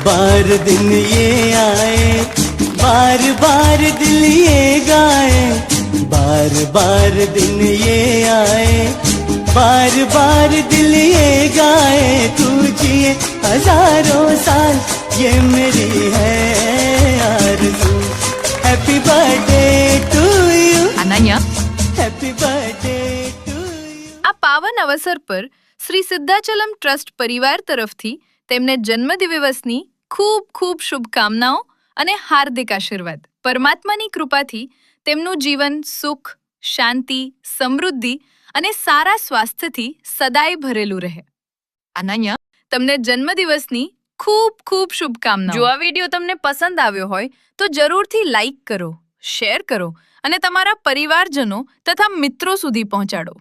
बार दिन ये आए, बार बार दिल ये गाए, बार बार दिन ये आए, बार बार दिल ये गाए, तू जिए हजारों साल ये मेरी है आरज़ू। Happy birthday to you, Ananya, happy birthday to you. આ પાવન અવસર પર શ્રી સિદ્ધાચલમ ટ્રસ્ટ પરિવાર તરફથી તેમને જન્મદિવસની ખૂબ ખૂબ શુભકામનાઓ અને હાર્દિક આશીર્વાદ। પરમાત્માની કૃપાથી તેમનું જીવન સુખ, શાંતિ, સમૃદ્ધિ અને સારા સ્વાસ્થ્યથી સદાય ભરેલું રહે। અનન્યા, તમને જન્મદિવસની ખૂબ ખૂબ શુભકામનાઓ। જો આ વિડીયો તમને પસંદ આવ્યો હોય તો જરૂરથી લાઈક કરો, શેર કરો અને તમારા પરિવારજનો તથા મિત્રો સુધી પહોંચાડો।